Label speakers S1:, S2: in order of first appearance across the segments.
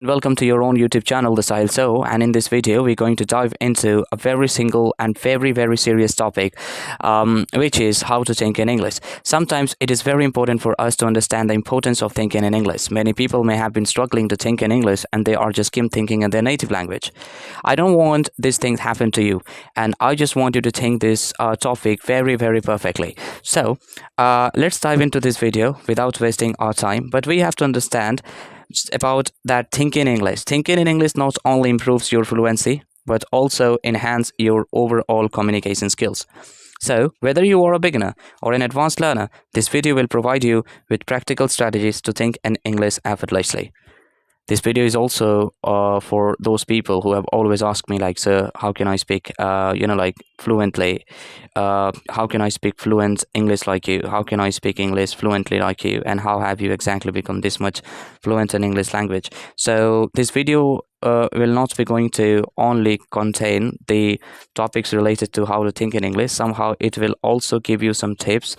S1: Welcome to your own YouTube channel, The Sahil So. And in this video, we're going to dive into a very single and very serious topic, which is how to think in English. Sometimes it is very important for us to understand the importance of thinking in English. Many people may have been struggling to think in English and they are just skim thinking in their native language. I don't want this thing to happen to you, and I just want you to think this topic very perfectly. So let's dive into this video without wasting our time. But we have to understand about that thinking English. Thinking in English not only improves your fluency, but also enhance your overall communication skills. So, whether you are a beginner or an advanced learner, this video will provide you with practical strategies to think in English effortlessly. This video is also for those people who have always asked me, like, sir, how can I speak, fluently? How can I speak fluent English like you? How can I speak English fluently like you? And how have you exactly become this much fluent in English language? So this video will not be going to only contain the topics related to how to think in English. Somehow it will also give you some tips,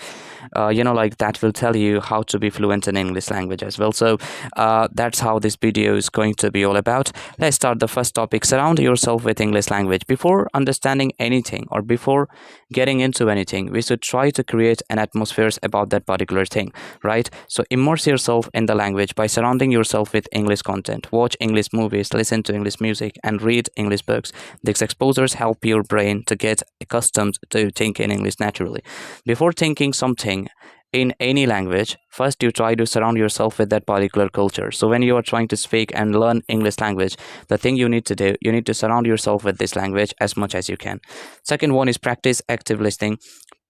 S1: that will tell you how to be fluent in English language as well. So that's how this video is going to be all about. Let's start the first topic. Surround yourself with English language. Before understanding anything or before getting into anything, we should try to create an atmosphere about that particular thing, right? So immerse yourself in the language by surrounding yourself with English content. Watch English movies, listen to English music, and read English books. These exposures help your brain to get accustomed to think in English naturally. Before thinking something in any language, first you try to surround yourself with that particular culture. So when you are trying to speak and learn English language, the thing you need to do, you need to surround yourself with this language as much as you can. Second one is practice active listening.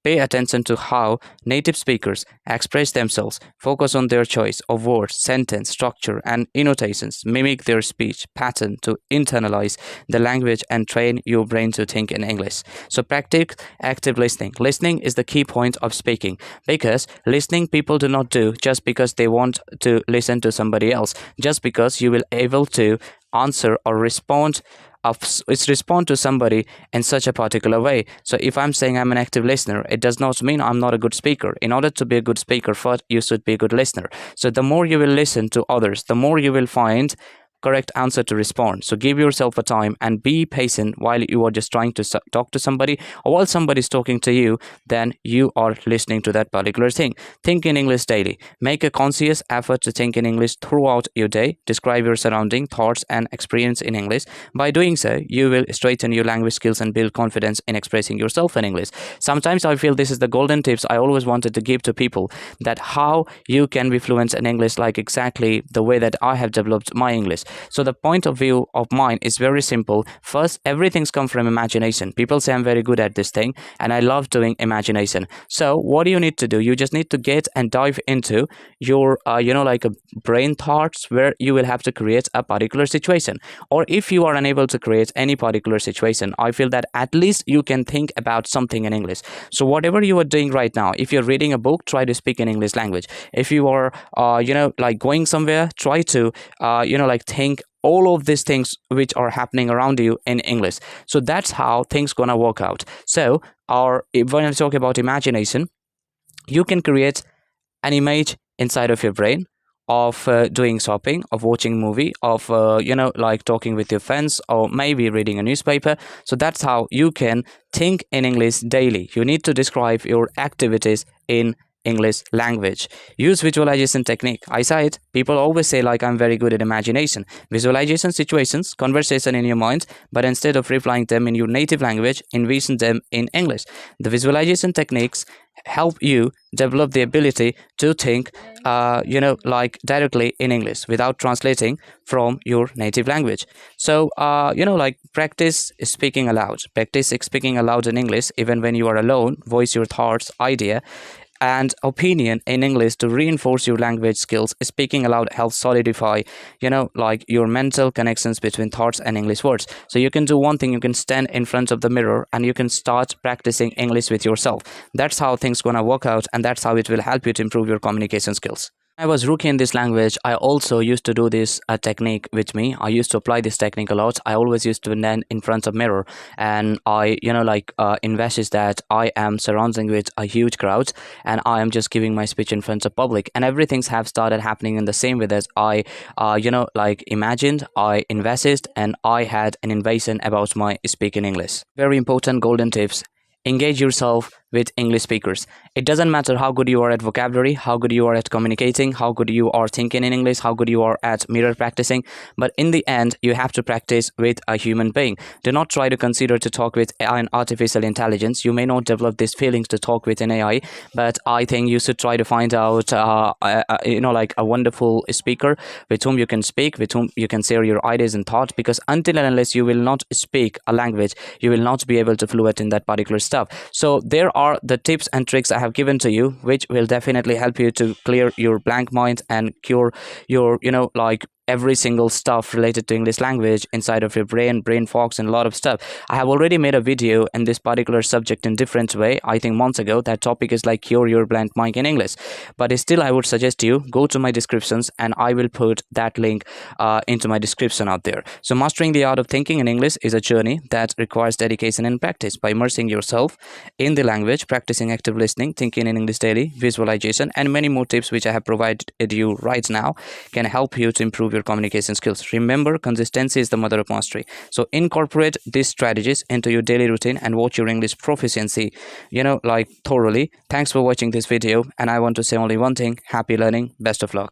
S1: Pay attention to how native speakers express themselves. Focus on their choice of words, sentence, structure, and annotations. Mimic their speech pattern to internalize the language and train your brain to think in English. So practice active listening. Listening is the key point of speaking, because listening people do not do just because they want to listen to somebody else, just because you will able to answer or respond to somebody in such a particular way. So if I'm saying I'm an active listener, it does not mean I'm not a good speaker. In order to be a good speaker, first you should be a good listener. So the more you will listen to others, the more you will find correct answer to respond. So give yourself a time and be patient while you are just trying to talk to somebody, or while somebody is talking to you, then you are listening to that particular thing. Think in English daily. Make a conscious effort to think in English throughout your day. Describe your surrounding thoughts and experience in English. By doing so, you will strengthen your language skills and build confidence in expressing yourself in English. Sometimes I feel this is the golden tips I always wanted to give to people, that how you can be fluent in English, like exactly the way that I have developed my English. So the point of view of mine is very simple. First, everything's come from imagination. People say I'm very good at this thing and I love doing imagination. So what do you need to do? You just need to get and dive into your a brain thoughts, where you will have to create a particular situation. Or if you are unable to create any particular situation, I feel that at least you can think about something in English. So whatever you are doing right now, if you're reading a book, try to speak in English language. If you are going somewhere, try to think all of these things which are happening around you in English. So that's how things gonna work out. So when I talk about imagination, you can create an image inside of your brain of doing shopping, of watching movie, of talking with your friends, or maybe reading a newspaper. So that's how you can think in English daily. You need to describe your activities in English language. Use visualization technique. I say it. People always say, like, I'm very good at imagination. Visualization situations, conversation in your mind, but instead of replying them in your native language, envision them in English. The visualization techniques help you develop the ability to think directly in English without translating from your native language. So practice speaking aloud. Practice speaking aloud in English even when you are alone. Voice your thoughts, idea, and opinion in English to reinforce your language skills. Speaking aloud helps solidify, your mental connections between thoughts and English words. So you can do one thing, you can stand in front of the mirror and you can start practicing English with yourself. That's how things gonna work out, and that's how it will help you to improve your communication skills. I was rookie in this language. I also used to do this technique with me. I used to apply this technique a lot. I always used to stand in front of mirror, and I, envisage that I am surrounding with a huge crowd, and I am just giving my speech in front of public, and everything's have started happening in the same way as I, imagined. I envisaged, and I had an invasion about my speaking English. Very important golden tips. Engage yourself with English speakers. It doesn't matter how good you are at vocabulary, how good you are at communicating, how good you are thinking in English, how good you are at mirror practicing, but in the end, you have to practice with a human being. Do not try to consider to talk with an artificial intelligence. You may not develop these feelings to talk with an AI, but I think you should try to find out, like a wonderful speaker with whom you can speak, with whom you can share your ideas and thoughts, because until and unless you will not speak a language, you will not be able to fluent in that particular stuff. So there are the tips and tricks I have given to you, which will definitely help you to clear your blank mind and cure your, every single stuff related to English language inside of your brain fogs, and a lot of stuff. I have already made a video in this particular subject in different way. I think months ago that topic is like cure your blank mind in English. But still, I would suggest you go to my descriptions, and I will put that link into my description out there. So mastering the art of thinking in English is a journey that requires dedication and practice. By immersing yourself in the language, practicing active listening, thinking in English daily, visualization, and many more tips which I have provided you right now can help you to improve your communication skills. Remember, consistency is the mother of mastery. So incorporate these strategies into your daily routine and watch your English proficiency, thoroughly. Thanks for watching this video, and I want to say only one thing: happy learning, best of luck.